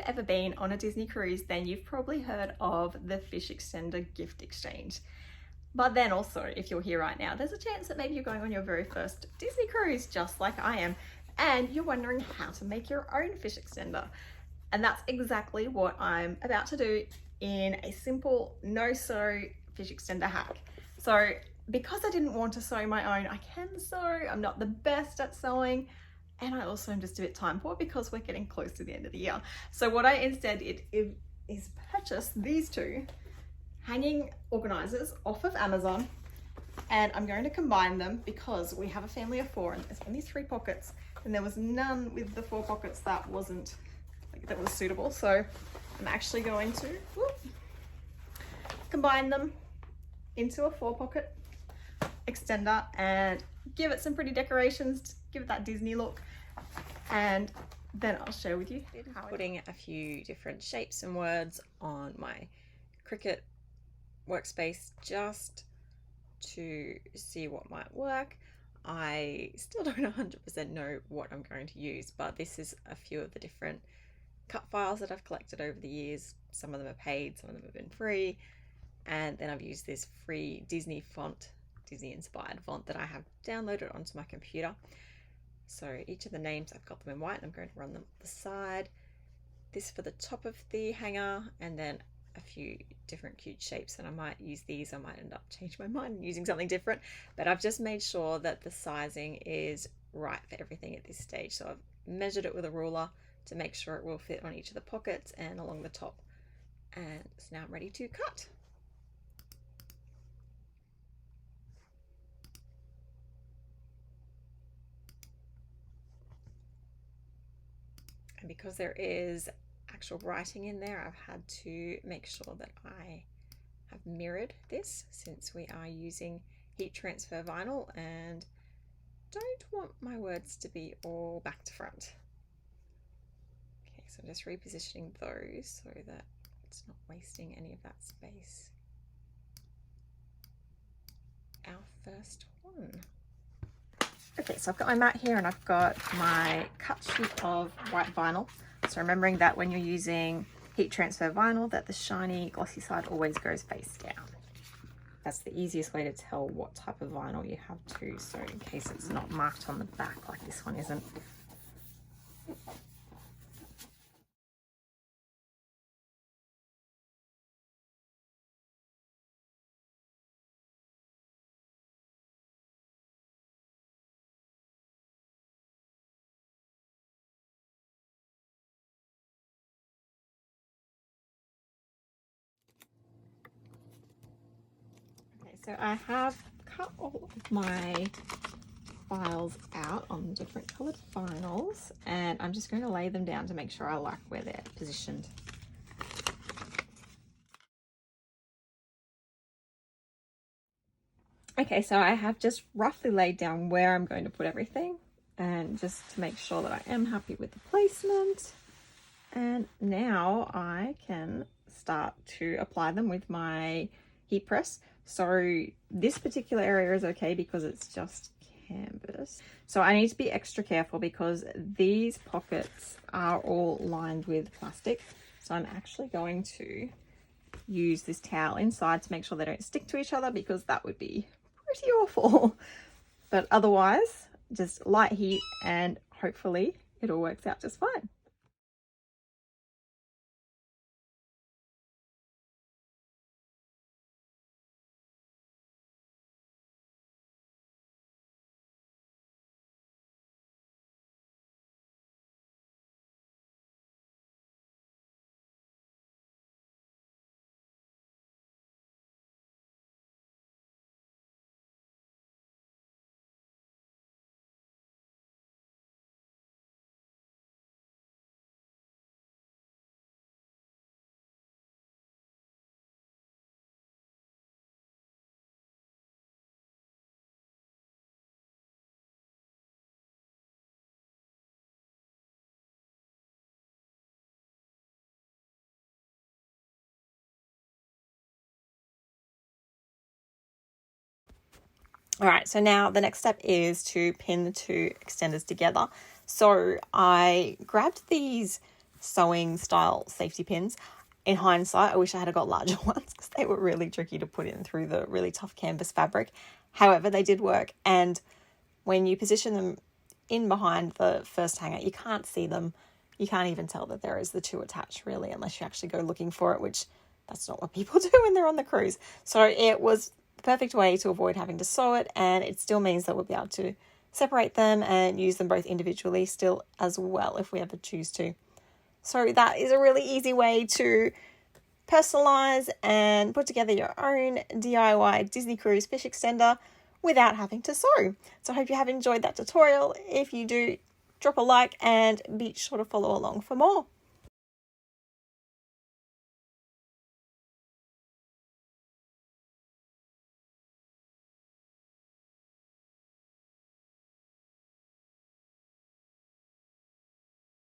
ever been on a Disney cruise, then you've probably heard of the fish extender gift exchange. But then also, if you're here right now, there's a chance that maybe you're going on your very first Disney cruise, just like I am, and you're wondering how to make your own fish extender. And that's exactly what I'm about to do in a simple no-sew fish extender hack. So because I didn't want to sew my own, I can sew. I'm not the best at sewing, and I also am just a bit time poor because we're getting close to the end of the year. So what I instead did is purchase these two hanging organizers off of Amazon, and I'm going to combine them because we have a family of 4 and there's only 3 pockets, and there was none with the 4 pockets that was suitable. So I'm actually going to combine them into a 4-pocket extender and give it some pretty decorations to give it that Disney look, and then I'll share with you how putting a few different shapes and words on my Cricut workspace just to see what might work. I still don't 100% know what I'm going to use, but this is a few of the different cut files that I've collected over the years. Some of them are paid, some of them have been free, and then I've used this free Disney font, Disney inspired font that I have downloaded onto my computer. So each of the names, I've got them in white and I'm going to run them up the side. This for the top of the hanger, and then a few different cute shapes, and I might use these. I might end up changing my mind and using something different, but I've just made sure that the sizing is right for everything at this stage. So I've measured it with a ruler to make sure it will fit on each of the pockets and along the top, and so now I'm ready to cut. And because there is actual writing in there, I've had to make sure that I have mirrored this, since we are using heat transfer vinyl and don't want my words to be all back to front. Okay, so I'm just repositioning those so that it's not wasting any of that space. Our first one. Okay, so I've got my mat here and I've got my cut sheet of white vinyl. So remembering that when you're using heat transfer vinyl, that the shiny glossy side always goes face down. That's the easiest way to tell what type of vinyl you have too, so in case it's not marked on the back like this one isn't. So I have cut all of my files out on different coloured vinyls, and I'm just going to lay them down to make sure I like where they're positioned. Okay, so I have just roughly laid down where I'm going to put everything, and just to make sure that I am happy with the placement. And now I can start to apply them with my heat press. So this particular area is okay because it's just canvas. So I need to be extra careful because these pockets are all lined with plastic. So I'm actually going to use this towel inside to make sure they don't stick to each other, because that would be pretty awful. But otherwise, just light heat and hopefully it all works out just fine. All right, so now the next step is to pin the two extenders together. So I grabbed these sewing style safety pins. In hindsight, I wish I had got larger ones because they were really tricky to put in through the really tough canvas fabric. However, they did work, and when you position them in behind the first hanger, you can't see them. You can't even tell that there is the two attached, really, unless you actually go looking for it, which that's not what people do when they're on the cruise. So it was the perfect way to avoid having to sew it, and it still means that we'll be able to separate them and use them both individually still as well if we ever choose to. So that is a really easy way to personalize and put together your own DIY Disney Cruise fish extender without having to sew. So I hope you have enjoyed that tutorial. If you do, drop a like and be sure to follow along for more.